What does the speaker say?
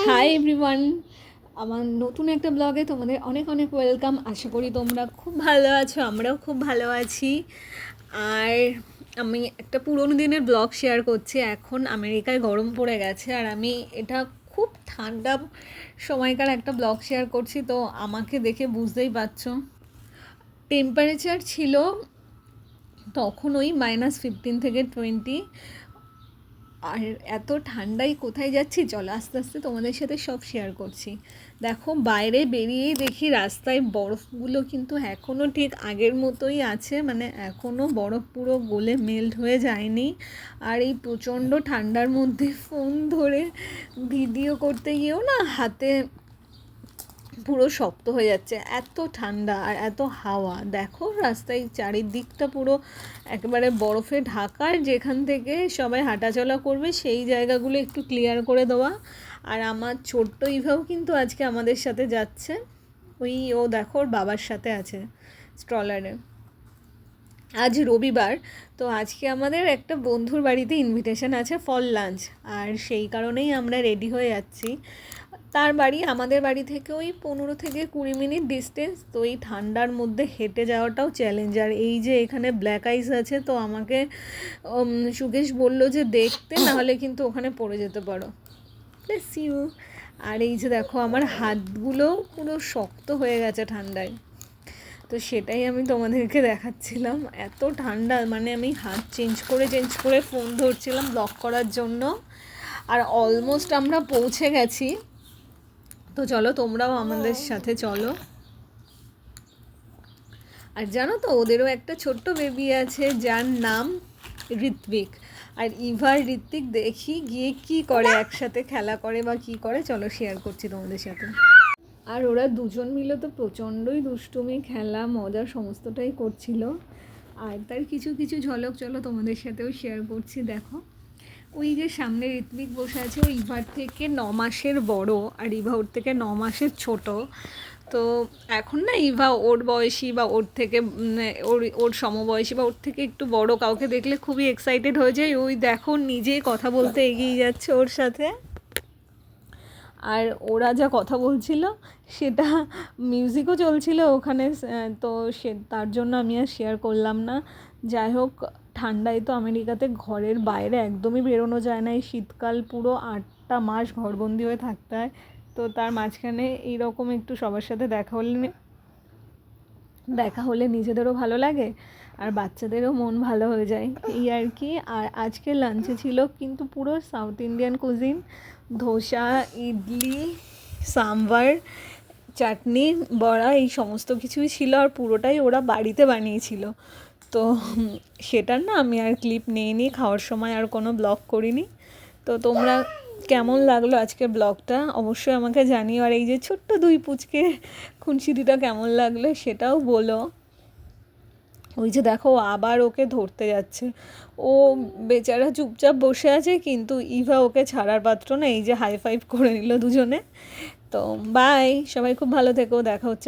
Hi everyone, আমার নতুন একটা ব্লগে তোমাদের অনেক অনেক ওয়েলকাম। আশা করি তোমরা খুব ভালো আছো, আমরাও খুব ভালো আছি। আর আমি একটা পুরোনো দিনের ব্লগ শেয়ার করছি। এখন আমেরিকায় গরম পড়ে গেছে আর আমি এটা খুব ঠান্ডা সময়কার একটা ব্লগ শেয়ার করছি। তো আমাকে দেখে বুঝতেই পারছো, টেম্পারেচার ছিল তখন ওই -15 থেকে 20। আর এত ঠান্ডায় কোথায় যাচ্ছি, চলো আস্তে আস্তে তোমাদের সাথে সব শেয়ার করছি। দেখো, বাইরে বেরিয়েই দেখি রাস্তায় বরফগুলো কিন্তু এখনও ঠিক আগের মতোই আছে, মানে এখনও বরফ পুরো গলে মেল্ট হয়ে যায়নি। আর এই প্রচণ্ড ঠান্ডার মধ্যে ফোন ধরে ভিডিও করতে গিয়েও না হাতে পুরো শক্ত হয়ে যাচ্ছে, এত ঠান্ডা আর এত হাওয়া। দেখো রাস্তায় চারিদিকটা পুরো একেবারে বরফে ঢাকার, যেখান থেকে সবাই হাঁটাচলা করবে সেই জায়গাগুলো একটু ক্লিয়ার করে দেওয়া। আর আমার ছোট্ট ইভাও কিন্তু আজকে আমাদের সাথে যাচ্ছে। ও দেখো ওর বাবার সাথে আছে স্ট্রলারে। আজ রবিবার, তো আজকে আমাদের একটা বন্ধুর বাড়িতে ইনভিটেশন আছে ফর লাঞ্চ, আর সেই কারণেই আমরা রেডি হয়ে যাচ্ছি। তার বাড়ি আমাদের বাড়ি থেকে ওই 15 থেকে 20 মিনিট ডিস্টেন্স। তো এই ঠান্ডার মধ্যে হেঁটে যাওয়াটাও চ্যালেঞ্জ। আর এই যে এখানে ব্ল্যাক আইস আছে, তো আমাকে সুকেশ বলল যে দেখতে, নাহলে কিন্তু ওখানে পড়ে যেতে পারো। Bless you. আর এই যে দেখো আমার হাতগুলো পুরো শক্ত হয়ে গেছে ঠান্ডায়, তো সেটাই আমি তোমাদেরকে দেখাচ্ছিলাম। এত ঠান্ডা, মানে আমি হাত চেঞ্জ করে ফোন ধরছিলাম ব্লক করার জন্য। আর অলমোস্ট আমরা পৌঁছে গেছি, তো চলো তোমরাও আমাদের সাথে চলো। আর জানো তো, ওদেরও একটা ছোট্ট বেবি আছে যার নাম ঋত্বিক। আর ইভা ঋত্বিক দেখি গিয়ে কি করে, একসাথে খেলা করে বা কি করে, চলো শেয়ার করছি তোমাদের সাথে। আর ওরা দুজন মিলে তো প্রচণ্ডই দুষ্টুমি, খেলা, মজা সমস্তটাই করছিল। আর তার কিছু কিছু ঝলক চলো তোমাদের সাথেও শেয়ার করছি। দেখো, ওই যে সামনে ঋত্বিক বসে আছে, ও ইভার থেকে 9 মাসের বড় আর ইভা ওর থেকে 9 মাসের ছোট। তো এখন না ইভা ওর বয়সী বা ওর থেকে ওর সমবয়সী বা ওর থেকে একটু বড় কাউকে দেখলে খুবই এক্সাইটেড হয়ে যায়। ওই দেখো নিজেই কথা বলতে এগিয়ে যাচ্ছে ওর সাথে। আর ওরা যা কথা বলছিল সেটা মিউজিকও চলছিল ওখানে, তো তার জন্য আমি আর শেয়ার করলাম না। যাই হোক, ঠান্ডায় তো আমেরিকাতে ঘরের বাইরে একদমই বেরোনো যায় না। এই শীতকাল পুরো 8টা মাস ঘরবন্দি হয়ে থাকতে হয়। তো তার মাঝখানে এইরকম একটু সবার সাথে দেখা হলে নিজেদেরও ভালো লাগে আর বাচ্চাদেরও মন ভালো হয়ে যায়, এই আর কি। আর আজকে লাঞ্চে ছিল কিন্তু পুরো South Indian cuisine, dosa, idli, sambar, chutney, vada, এই সমস্ত কিছুই ছিল। আর পুরোটাই ওরা বাড়িতে বানিয়েছিল। তো সেটার না আমি আর ক্লিপ নিইনি, খাওয়ার সময় আর কোনো ব্লগ করিনি। তো তোমরা কেমন লাগলো আজকে ব্লগটা অবশ্যই আমাকে জানিও। আর এই যে ছোট্ট 2 পুচকে খুনসিটিটা কেমন লাগলো সেটাও বলো। ওই যে দেখো আবার ওকে ধরতে যাচ্ছে, ও বেচারা চুপচাপ বসে আছে, কিন্তু ইভা ওকে ছাড়ার পাত্র না। এই যে হাই ফাইভ করে নিল দুজনে। তো বাই, সবাই খুব ভালো থেকো, দেখা হচ্ছে।